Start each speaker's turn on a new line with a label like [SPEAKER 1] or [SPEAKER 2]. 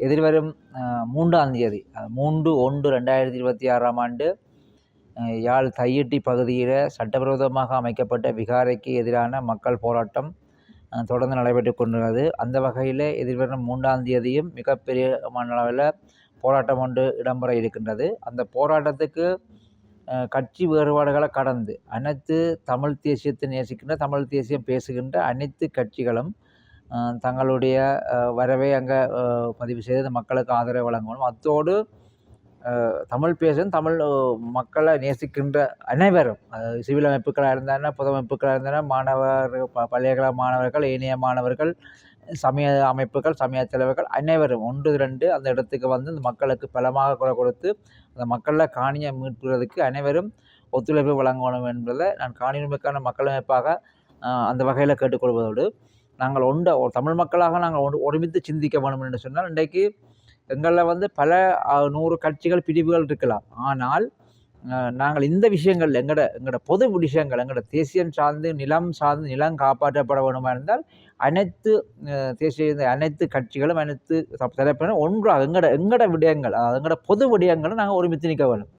[SPEAKER 1] எதிர்வரும் 3ஆம் தேதி 3/1/2026 ஆண்டு யாழ் தையிட்டி பகுதியில் சட்டவிரோதமாக அமைக்கப்பட்ட விகாரைக்கு எதிரான மக்கள் போராட்டம் தொடர்ந்து நடைபெற்று கொண்டுள்ளது. அந்த வகையில் எதிர்வரும் 3ஆம் தேதியும் மிகப்பெரிய அளவில் போராட்டம் ஒன்று இடம்பெற இருக்கின்றது. அந்த போராட்டத்துக்கு கட்சி வேறுபாடுகளை கடந்து அனைத்து தமிழ் தேசியத்தை நேசிக்கின்ற, தமிழ் தேசியம் பேசுகின்ற அனைத்து கட்சிகளும் தங்களுடைய வரவை அங்கே பதிவு செய்து மக்களுக்கு ஆதரவு வழங்கணும். அத்தோடு தமிழ் பேசும் தமிழ் மக்களை நேசிக்கின்ற அனைவரும், சிவில் அமைப்புகளாக இருந்தான, பொது அமைப்புகளாக இருந்தான, மாணவர் பல்கலைக்கழக மாணவர்கள், ஏனைய மாணவர்கள், சமய அமைப்புகள், சமய தலைவர்கள் அனைவரும் ஒன்று திரண்டு அந்த இடத்துக்கு வந்து இந்த மக்களுக்கு பலமாக குரல் கொடுத்து அந்த மக்களை காணியை மீட்பதற்கு அனைவரும் ஒத்துழைப்பு வழங்கணும் என்பதை நான் காணியுரிமைக்கான மக்கள் அமைப்பாக அந்த வகையில் கேட்டுக்கொள்வதோடு, நாங்கள் தமிழ் மக்களாக நாங்கள் ஒருமித்து சிந்திக்க வேண்டும் என்று சொன்னால், இன்றைக்கு எங்களில் வந்து பல 100 கட்சிகள் பிரிவுகள் இருக்கலாம். ஆனால் நாங்கள் இந்த விஷயங்கள் எங்களோட பொது விஷயங்கள், எங்களோட தேசியம் சார்ந்து நிலம் காப்பாற்றப்பட வேண்டுமா இருந்தால் அனைத்து தேசிய அனைத்து கட்சிகளும் அனைத்து தரப்பினரும் ஒன்றாக எங்களோட விடயங்கள், எங்களோட பொது விடயங்களும் நாங்கள் ஒருமித்து நிற்க வேண்டும்.